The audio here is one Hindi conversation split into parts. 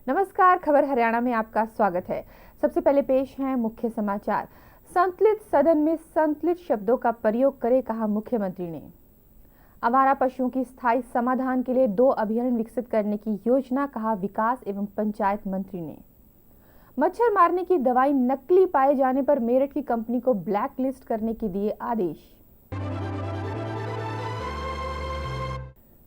नमस्कार, खबर हरियाणा में आपका स्वागत है। सबसे पहले पेश हैं मुख्य समाचार। संतुलित सदन में संतुलित शब्दों का प्रयोग करें, कहा मुख्यमंत्री ने। आवारा पशुओं की स्थायी समाधान के लिए 2 अभयारण्य विकसित करने की योजना, कहा विकास एवं पंचायत मंत्री ने। मच्छर मारने की दवाई नकली पाए जाने पर मेरठ की कंपनी को ब्लैक लिस्ट करने के दिए आदेश।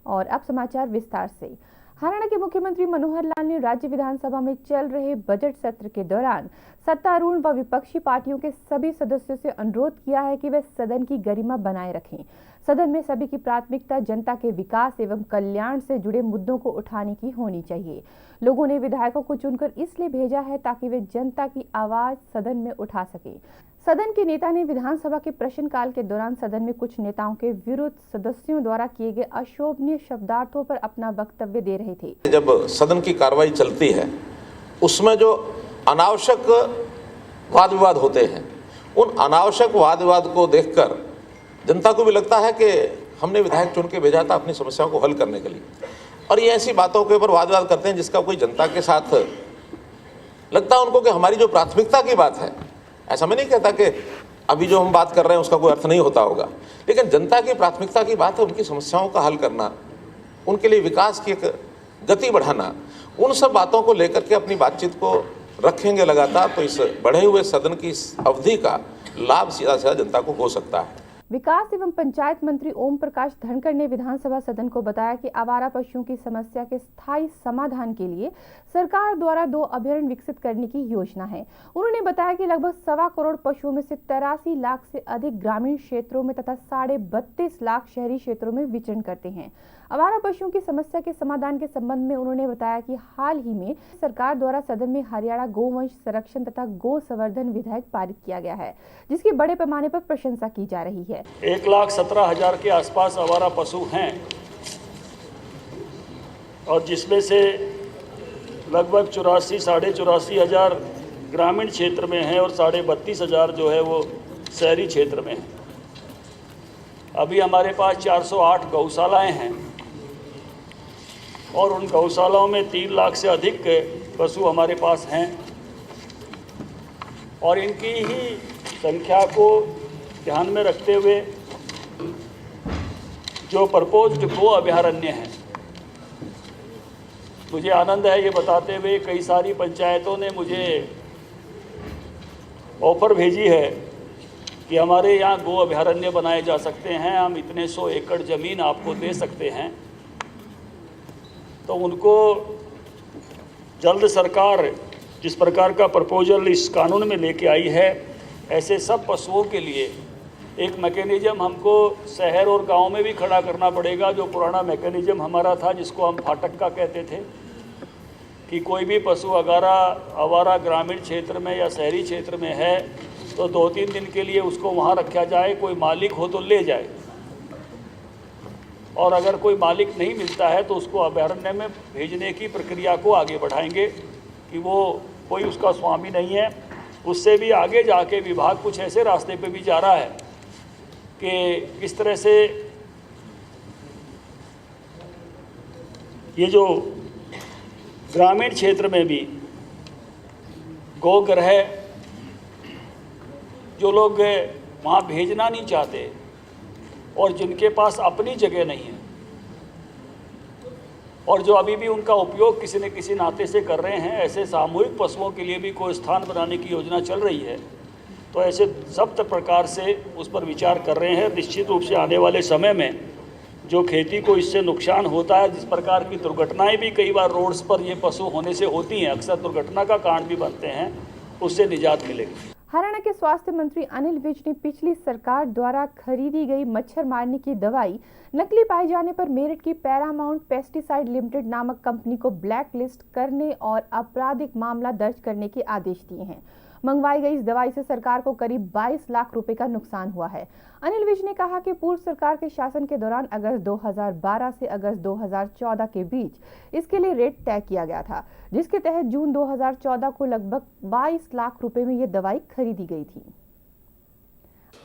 और अब समाचार विस्तार से। हरियाणा के मुख्यमंत्री मनोहर लाल ने राज्य विधानसभा में चल रहे बजट सत्र के दौरान सत्तारूढ़ व विपक्षी पार्टियों के सभी सदस्यों से अनुरोध किया है कि वे सदन की गरिमा बनाए रखें। सदन में सभी की प्राथमिकता जनता के विकास एवं कल्याण से जुड़े मुद्दों को उठाने की होनी चाहिए। लोगों ने विधायकों को चुनकर इसलिए भेजा है ताकि वे जनता की आवाज सदन में उठा सके। सदन के नेता ने विधानसभा के प्रश्नकाल के दौरान सदन में कुछ नेताओं के विरुद्ध सदस्यों द्वारा किए गए अशोभनीय शब्दार्थों पर अपना वक्तव्य दे रहे थे। जब सदन की कार्रवाई चलती है उसमें जो अनावश्यक वाद विवाद होते हैं, उन अनावश्यक वाद विवाद को देखकर जनता को भी लगता है कि हमने विधायक चुन के भेजा था अपनी समस्याओं को हल करने के लिए, और ये ऐसी बातों के ऊपर वाद विवाद करते हैं जिसका कोई जनता के साथ लगता है उनको कि हमारी जो प्राथमिकता की बात है, ऐसा मैं नहीं कहता कि अभी जो हम बात कर रहे हैं उसका कोई अर्थ नहीं होता होगा, लेकिन जनता की प्राथमिकता की बात है उनकी समस्याओं का हल करना, उनके लिए विकास की एक गति बढ़ाना। उन सब बातों को लेकर के अपनी बातचीत को रखेंगे लगातार, तो इस बढ़े हुए सदन की इस अवधि का लाभ सीधा सीधा जनता को हो सकता है। विकास एवं पंचायत मंत्री ओम प्रकाश धनखड़ ने विधानसभा सदन को बताया कि आवारा पशुओं की समस्या के स्थायी समाधान के लिए सरकार द्वारा 2 अभयारण्य विकसित करने की योजना है। उन्होंने बताया कि लगभग 1.25 करोड़ पशुओं में से 83 लाख से अधिक ग्रामीण क्षेत्रों में तथा 32.5 लाख शहरी क्षेत्रों में विचरण करते हैं। आवारा पशुओं की समस्या के समाधान के संबंध में उन्होंने बताया कि हाल ही में सरकार द्वारा सदन में हरियाणा गोवंश संरक्षण तथा गो संवर्धन विधेयक पारित किया गया है, जिसकी बड़े पैमाने पर प्रशंसा की जा रही है। 1,17,000 के आसपास आवारा पशु हैं और जिसमें से लगभग 84,000 हज़ार ग्रामीण क्षेत्र में हैं और 32,500 जो है वो शहरी क्षेत्र में हैं। अभी हमारे पास 408 गौशालाएं हैं और उन गौशालाओं में 3 लाख से अधिक पशु हमारे पास हैं और इनकी ही संख्या को ध्यान में रखते हुए जो प्रपोज्ड गो अभयारण्य हैं, मुझे आनंद है ये बताते हुए कई सारी पंचायतों ने मुझे ऑफ़र भेजी है कि हमारे यहाँ गो अभयारण्य बनाए जा सकते हैं, हम इतने 100 एकड़ ज़मीन आपको दे सकते हैं। तो उनको जल्द सरकार जिस प्रकार का प्रपोजल इस कानून में लेके आई है, ऐसे सब पशुओं के लिए एक मैकेनिज़्म हमको शहर और गांव में भी खड़ा करना पड़ेगा। जो पुराना मैकेनिज़्म हमारा था जिसको हम फाटक का कहते थे कि कोई भी पशु आवारा ग्रामीण क्षेत्र में या शहरी क्षेत्र में है तो 2-3 दिन के लिए उसको वहाँ रखा जाए, कोई मालिक हो तो ले जाए, और अगर कोई मालिक नहीं मिलता है तो उसको अभयारण्य में भेजने की प्रक्रिया को आगे बढ़ाएंगे कि वो कोई उसका स्वामी नहीं है। उससे भी आगे जाके विभाग कुछ ऐसे रास्ते पे भी जा रहा है कि किस तरह से ये जो ग्रामीण क्षेत्र में भी गोग्रह जो लोग वहाँ भेजना नहीं चाहते और जिनके पास अपनी जगह नहीं है और जो अभी भी उनका उपयोग किसी न किसी नाते से कर रहे हैं, ऐसे सामूहिक पशुओं के लिए भी कोई स्थान बनाने की योजना चल रही है। तो ऐसे सब प्रकार से उस पर विचार कर रहे हैं। निश्चित रूप से आने वाले समय में जो खेती को इससे नुकसान होता है, जिस प्रकार की दुर्घटनाएं भी कई बार रोड्स पर ये पशु होने से होती हैं, अक्सर दुर्घटना का कारण भी बनते हैं, उससे निजात मिलेगी। हरियाणा के स्वास्थ्य मंत्री अनिल विज ने पिछली सरकार द्वारा खरीदी गई मच्छर मारने की दवाई नकली पाए जाने पर मेरठ की पैरामाउंट पेस्टिसाइड लिमिटेड नामक कंपनी को ब्लैक लिस्ट करने और आपराधिक मामला दर्ज करने के आदेश दिए हैं। मंगवाई गई इस दवाई से सरकार को करीब 22 लाख रुपए का नुकसान हुआ है। अनिल विज ने कहा कि पूर्व सरकार के शासन के दौरान अगस्त 2012 से अगस्त 2014 के बीच इसके लिए रेट तय किया गया था, जिसके तहत जून 2014 को लगभग 22 लाख रुपए में यह दवाई खरीदी गई थी।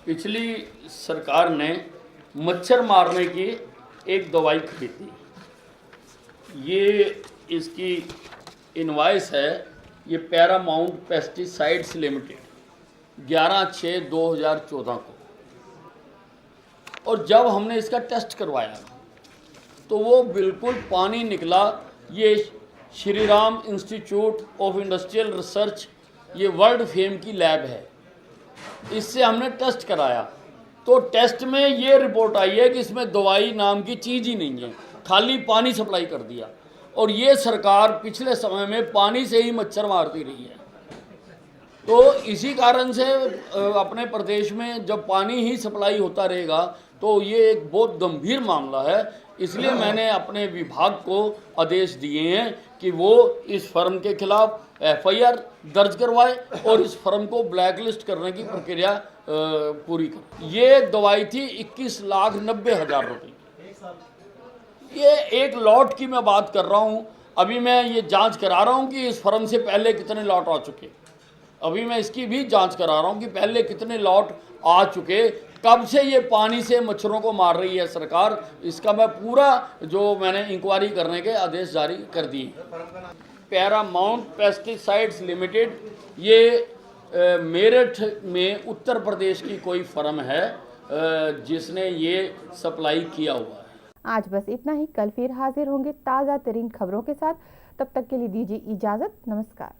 पिछली सरकार ने मच्छर मारने की एक दवाई खरीदी। ये इसकी इनवाइस है, ये पैरामाउंट पेस्टिसाइड्स लिमिटेड 11/6/2014 को। और जब हमने इसका टेस्ट करवाया तो वो बिल्कुल पानी निकला। ये Shri Ram institute of industrial research, ये वर्ल्ड फेम की लैब है, इससे हमने टेस्ट कराया तो टेस्ट में ये रिपोर्ट आई है कि इसमें दवाई नाम की चीज़ ही नहीं है, खाली पानी सप्लाई कर दिया। और ये सरकार पिछले समय में पानी से ही मच्छर मारती रही है। तो इसी कारण से अपने प्रदेश में जब पानी ही सप्लाई होता रहेगा तो ये एक बहुत गंभीर मामला है। इसलिए मैंने अपने विभाग को आदेश दिए हैं कि वो इस फर्म के खिलाफ FIR दर्ज करवाए और इस फर्म को ब्लैकलिस्ट करने की प्रक्रिया पूरी करे। ये दवाई थी 21,90,000 रुपये। ये एक लॉट की मैं बात कर रहा हूँ। अभी मैं ये जांच करा रहा हूँ कि इस फर्म से पहले कितने लॉट आ चुके। अभी मैं इसकी भी जांच करा रहा हूँ कि पहले कितने लॉट आ चुके, कब से ये पानी से मच्छरों को मार रही है सरकार। इसका मैं पूरा जो मैंने इंक्वायरी करने के आदेश जारी कर दिए। पैरामाउंट पेस्टिसाइड्स लिमिटेड ये मेरठ में उत्तर प्रदेश की कोई फर्म है जिसने ये सप्लाई किया हुआ है। आज बस इतना ही। कल फिर हाजिर होंगे ताज़ा तरीन खबरों के साथ। तब तक के लिए दीजिए इजाज़त। नमस्कार।